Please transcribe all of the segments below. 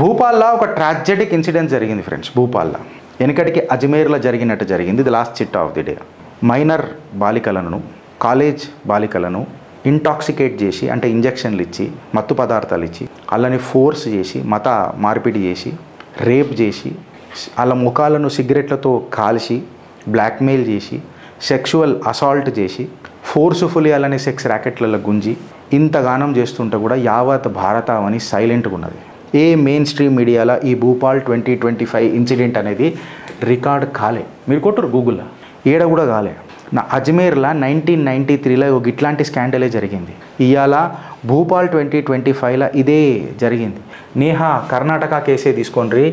భూపాల్లో ఒక ట్రాజెడిక్ ఇన్సిడెంట్ జరిగింది ఫ్రెండ్స్. భూపాల్లో వెనకటికి అజ్మేర్లో జరిగినట్టు జరిగింది. ఇది last chit of the day. Minor బాలికలను, కాలేజ్ బాలికలను ఇంటాక్సికేట్ చేసి, అంటే ఇంజెక్షన్లు ఇచ్చి, మత్తు పదార్థాలు ఇచ్చి, వాళ్ళని ఫోర్స్ చేసి, మత మార్పిడి చేసి, రేప్ చేసి, వాళ్ళ ముఖాలను సిగరెట్లతో కాల్చి, బ్లాక్మెయిల్ చేసి, సెక్షువల్ అసాల్ట్ చేసి, ఫోర్స్ఫుల్లీ వాళ్ళని సెక్స్ ర్యాకెట్లలో గుంజి ఇంతగానం చేస్తుంటే కూడా యావత్ భారతావని సైలెంట్గా ఉన్నది. ఏ మెయిన్ స్ట్రీమ్ మీడియాలో ఈ భూపాల్ 2025 ఇన్సిడెంట్ అనేది రికార్డ్ కాలే. మీరు కొట్టరు గూగుల్లో, ఏడ కూడా కాలే. నా అజ్మేర్లో 1993లో ఒక ఇట్లాంటి స్కాండలే జరిగింది. ఇవాళ భూపాల్ 2025లో ఇదే జరిగింది. నేహా కర్ణాటక కేసే తీసుకోండి,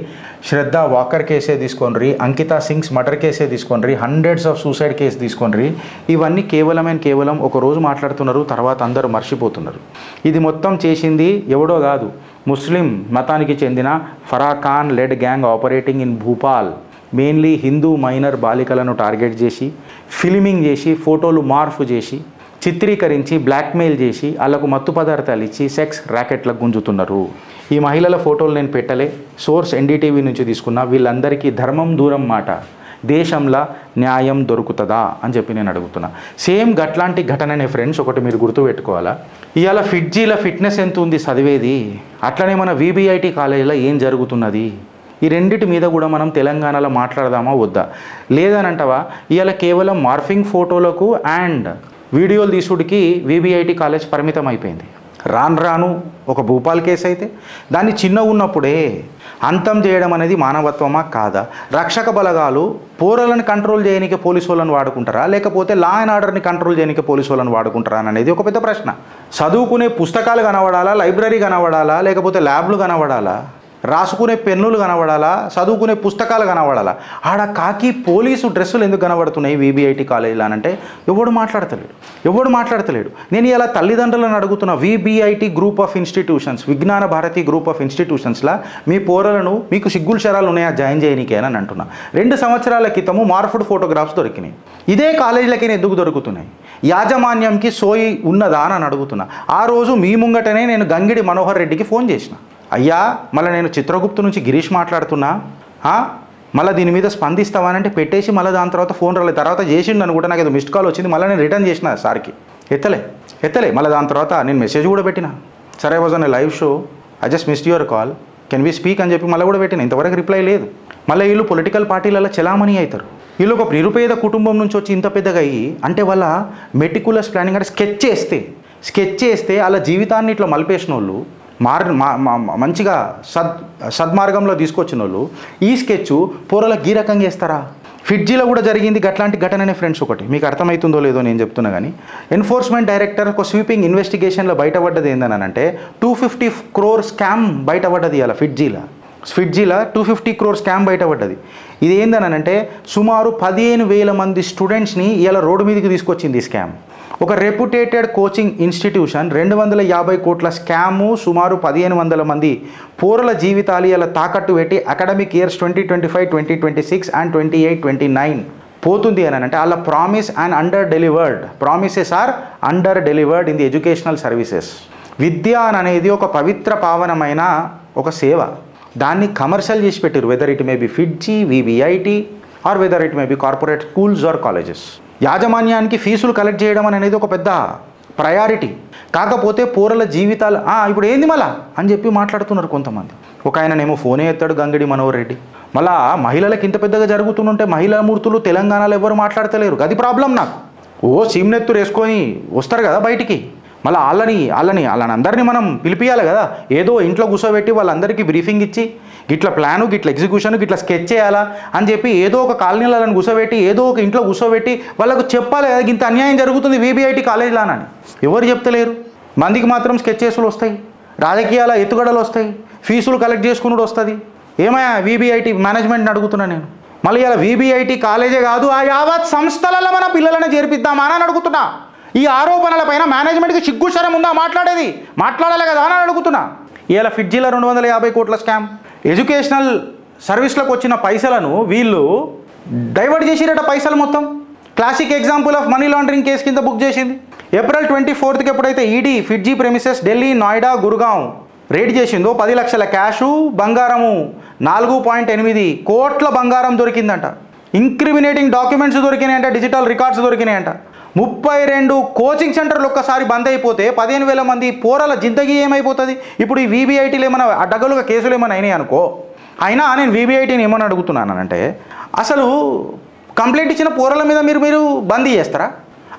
శ్రద్ధ వాకర్ కేసే తీసుకోండి, అంకితా సింగ్స్ మర్డర్ కేసే తీసుకోండి, హండ్రెడ్స్ ఆఫ్ సూసైడ్ కేసు తీసుకోండి. ఇవన్నీ కేవలం ఒకరోజు మాట్లాడుతున్నారు, తర్వాత అందరూ మర్చిపోతున్నారు. ఇది మొత్తం చేసింది ఎవడో కాదు, ముస్లిం మతానికి చెందిన Farah Khan led gang operating in Bhopal. Mainly Hindu minor బాలికలను టార్గెట్ చేసి, ఫిల్మింగ్ చేసి, ఫోటోలు మార్ఫ్ చేసి, చిత్రీకరించి, బ్లాక్మెయిల్ చేసి, వాళ్ళకు మత్తు పదార్థాలు ఇచ్చి సెక్స్ ర్యాకెట్లకు గుంజుతున్నారు. ఈ మహిళల ఫోటోలు నేను పెట్టలే, సోర్స్ ఎన్డీటీవీ నుంచి తీసుకున్నా. వీళ్ళందరికీ ధర్మం దూరం మాట, దేశంలో న్యాయం దొరుకుతుందా అని చెప్పి నేను అడుగుతున్నా. సేమ్ గట్లాంటి ఘటననే ఫ్రెండ్స్ ఒకటి మీరు గుర్తుపెట్టుకోవాలా. ఇవాళ ఫిట్జీల ఫిట్నెస్ ఎంత ఉంది చదివేది, అట్లనే మన వీబీఐటీ కాలేజీలో ఏం జరుగుతున్నది, ఈ రెండిటి మీద కూడా మనం తెలంగాణలో మాట్లాడదామా వద్దా? లేదనంటవా ఇవాళ కేవలం మార్ఫింగ్ ఫోటోలకు అండ్ వీడియోలు తీసుడికి వీబీఐటీ కాలేజ్ పరిమితం అయిపోయింది. రాను ఒక భూపాల్ కేసు అయితే దాన్ని చిన్నగా ఉన్నప్పుడే అంతం చేయడం అనేది మానవత్వమా కాదా? రక్షక బలగాలు పోరలను కంట్రోల్ చేయడానికి పోలీసు వాళ్ళని వాడుకుంటారా, లేకపోతే లా అండ్ ఆర్డర్ని కంట్రోల్ చేయడానికి పోలీసు వాళ్ళని వాడుకుంటారా అనేది ఒక పెద్ద ప్రశ్న. చదువుకునే పుస్తకాలు కనబడాలా, లైబ్రరీ కనబడాలా, లేకపోతే ల్యాబ్లు కనబడాలా, రాసుకునే పెన్నులు కనబడాలా, చదువుకునే పుస్తకాలు కనబడాలా? ఆడ కాకి పోలీసు డ్రెస్సులు ఎందుకు కనబడుతున్నాయి వీబీఐటీ కాలేజీలో అంటే ఎవడు మాట్లాడతలేడు. నేను ఇలా తల్లిదండ్రులను అడుగుతున్నా, వీబీఐటీ గ్రూప్ ఆఫ్ ఇన్స్టిట్యూషన్స్, విజ్ఞాన భారతి గ్రూప్ ఆఫ్ ఇన్స్టిట్యూషన్స్లో మీ పోరలను మీకు సిగ్గులు శరాలు ఉన్నాయా జాయిన్ చేయనీకే అని అంటున్నా. 2 సంవత్సరాల క్రితము మార్ఫుడ్ ఫోటోగ్రాఫ్స్ దొరికినాయి. ఇదే కాలేజీలకి ఎందుకు దొరుకుతున్నాయి? యాజమాన్యంకి సోయి ఉన్నదా అని అడుగుతున్నా. ఆ రోజు మీ ముంగటనే నేను గంగిడి మనోహర్ రెడ్డికి ఫోన్ చేసిన, అయ్యా మళ్ళీ నేను చిత్రగుప్తు నుంచి గిరీష్ మాట్లాడుతున్నా, మళ్ళీ దీని మీద స్పందిస్తావానంటే పెట్టేసి మళ్ళీ దాని తర్వాత ఫోన్ రాలేదు. తర్వాత చేసిండు అనుకుంటా, నాకు ఏదో మిస్డ్ కాల్ వచ్చింది, మళ్ళీ నేను రిటర్న్ చేసిన సార్కి, ఎత్తలే. మళ్ళీ దాని తర్వాత నేను మెసేజ్ కూడా పెట్టిన, సరే was on a live show, I just missed your call, can we speak అని చెప్పి మళ్ళీ కూడా పెట్టిన. ఇంతవరకు రిప్లై లేదు. మళ్ళీ వీళ్ళు పొలిటికల్ పార్టీలలో చలామణి అవుతారు. వీళ్ళు ఒక నిరుపేద కుటుంబం నుంచి వచ్చి ఇంత పెద్దగా అయ్యి, అంటే వాళ్ళ మెటికులస్ ప్లానింగ్ అంటే స్కెచ్ చేస్తే వాళ్ళ జీవితాన్ని ఇట్లా మలిపేసిన వాళ్ళు, మంచిగా సద్మార్గంలో తీసుకొచ్చిన వాళ్ళు ఈ స్కెచ్ పోరలకు ఈ రకంగా చేస్తారా? ఫిట్జీలో కూడా జరిగింది అట్లాంటి ఘటననే ఫ్రెండ్స్. ఒకటి మీకు అర్థమవుతుందో లేదో నేను చెప్తున్నా కానీ, ఎన్ఫోర్స్మెంట్ డైరెక్టర్ ఒక స్వీపింగ్ ఇన్వెస్టిగేషన్లో బయటపడ్డది ఏందనంటే 250 crore స్కామ్ బయటపడ్డది. అలా ఫిట్జీలో 250 crore స్కామ్ బయటపడ్డది. ఇది ఏందనంటే సుమారు 15,000 మంది స్టూడెంట్స్ని ఇలా రోడ్డు మీదకి తీసుకొచ్చింది ఈ స్కామ్. ఒక రెప్యుటేటెడ్ కోచింగ్ ఇన్స్టిట్యూషన్ 250 కోట్ల స్కాము, సుమారు 1500 మంది పోరల జీవితాలు ఇలా తాకట్టు పెట్టి అకాడమిక్ ఇయర్స్ 2025, 2026 అండ్ 28-29 పోతుంది అని అంటే వాళ్ళ promises are under delivered in the educational services. విద్య అనేది ఒక పవిత్ర పావనమైన ఒక సేవ, దాన్ని కమర్షియల్ చేసి పెట్టారు. Whether it may be FIITJEE, VBIT or whether it may be corporate schools or colleges. యాజమాన్యానికి ఫీజులు కలెక్ట్ చేయడం అనేది ఒక పెద్ద ప్రయారిటీ. కాకపోతే పోరల జీవితాలు ఇప్పుడు ఏంది మళ్ళా అని చెప్పి మాట్లాడుతున్నారు కొంతమంది. ఒక ఆయననేమో ఫోనే ఎత్తాడు గంగిడి మనోహర్ రెడ్డి. మళ్ళా మహిళలకు ఇంత పెద్దగా జరుగుతుంటే మహిళా మూర్తులు తెలంగాణలో ఎవరు మాట్లాడతలేరు, అది ప్రాబ్లం నాకు. సీమ్నెత్తురు వేసుకొని వస్తారు కదా బయటికి, మళ్ళీ వాళ్ళని అందరినీ మనం పిలిపియాలి కదా. ఏదో ఇంట్లో కూర్చోబెట్టి వాళ్ళందరికీ బ్రీఫింగ్ ఇచ్చి గిట్ల ప్లాను, గిట్ల ఎగ్జిక్యూషన్, గిట్ల స్కెచ్ చేయాలా అని చెప్పి ఏదో ఒక కాలనీలను కూర్చోబెట్టి ఏదో ఒక ఇంట్లో కూర్చోబెట్టి వాళ్ళకు చెప్పాలి కదా ఇంత అన్యాయం జరుగుతుంది వీబీఐటీ కాలేజీలానని. ఎవరు చెప్తలేరు. మందికి మాత్రం స్కెచెస్లు వస్తాయి, రాజకీయాల ఎత్తుగడలు వస్తాయి, ఫీజులు కలెక్ట్ చేసుకున్నట్టు వస్తుంది. ఏమయ్యా వీబీఐటీ మేనేజ్మెంట్ని అడుగుతున్నా నేను. మళ్ళీ ఇలా వీబీఐటీ కాలేజే కాదు, ఆ యావత్ సంస్థలలో మన పిల్లలను చేర్పిద్దామా అని అడుగుతున్నా. ఈ ఆరోపణలపైన మేనేజ్మెంట్కి సిగ్గుశరం ఉందా మాట్లాడాలి కదా అని అడుగుతున్నా. ఇలా ఫిట్జీలో 250 కోట్ల స్కామ్, ఎడ్యుకేషనల్ సర్వీస్లకు వచ్చిన పైసలను వీళ్ళు డైవర్ట్ చేసిరట పైసలు మొత్తం. Classic example of money laundering case కింద బుక్ చేసింది. ఏప్రిల్ 24కి ఎప్పుడైతే ED FIITJEE premises Delhi, Noida, Gurgaon raid చేసిందో 10 లక్షల క్యాషు, బంగారము 4.8 కోట్ల బంగారం దొరికిందంట. ఇంక్రిమినేటింగ్ డాక్యుమెంట్స్ దొరికినాయంట, డిజిటల్ రికార్డ్స్ దొరికినాయంట. 32 కోచింగ్ సెంటర్లు ఒక్కసారి బంద్ అయిపోతే 15,000 మంది పోరల జిందగీ ఏమైపోతుంది? ఇప్పుడు ఈ వీబీఐటీలు ఏమైనా అడ్డగలుగా కేసులు ఏమైనా అయినాయి అనుకో. అయినా నేను వీబీఐటీని ఏమని అడుగుతున్నానంటే, అసలు కంప్లైంట్ ఇచ్చిన పోరల మీద మీరు బందీ చేస్తారా?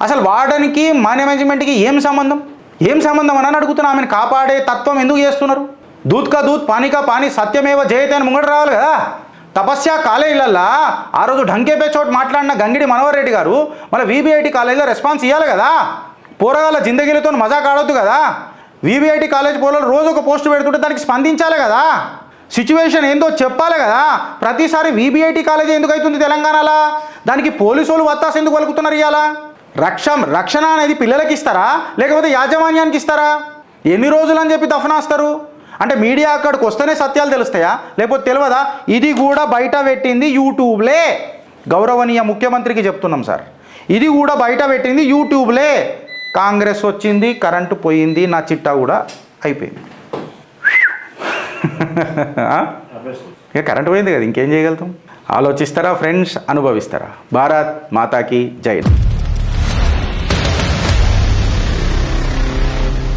అసలు వార్డెన్కి మేనేజ్మెంట్కి ఏం సంబంధం అని అడుగుతున్నా. ఆమెను కాపాడే తత్వం ఎందుకు చేస్తున్నారు? దూత్ కా దూత్ పానీ కా పానీ సత్యమేవ జయతే అని ముంగట రావాలి కదా. తపస్య కాలేజీలల్లా ఆ రోజు ఢంకేపే చోటు మాట్లాడిన గంగిడి మనోహర్ రెడ్డి గారు మళ్ళీ వీబీఐటీ కాలేజీలో రెస్పాన్స్ ఇవ్వాలి కదా. పోరగాళ్ళ జిందగీలతో మజాక్ ఆడొద్దు కదా. వీబీఐటీ కాలేజ్ పోరలు రోజు ఒక పోస్ట్ పెడుతుంటే దానికి స్పందించాలి కదా. సిచ్యువేషన్ ఏందో చెప్పాలి కదా. ప్రతిసారి వీబీఐటీ కాలేజీ ఎందుకు అవుతుంది తెలంగాణలో? దానికి పోలీసు వాళ్ళు వత్తాసు ఎందుకు పలుకుతున్నారు? ఇవాళ రక్షణ అనేది పిల్లలకి ఇస్తారా లేకపోతే యాజమాన్యానికి ఇస్తారా? ఎన్ని రోజులు అని చెప్పి దఫనాస్తారు? అంటే మీడియా అక్కడికి వస్తేనే సత్యాలు తెలుస్తాయా లేకపోతే తెలియదా? ఇది కూడా బయట పెట్టింది యూట్యూబ్లే. గౌరవనీయ ముఖ్యమంత్రికి చెప్తున్నాం సార్, ఇది కూడా బయట పెట్టింది యూట్యూబ్లే. కాంగ్రెస్ వచ్చింది, కరెంటు పోయింది, నా చిట్టా కూడా అయిపోయింది. ఇక కరెంటు పోయింది కదా, ఇంకేం చేయగలుగుతాం? ఆలోచిస్తారా ఫ్రెండ్స్? అనుభవిస్తారా? భారత్ మాతాకి జై.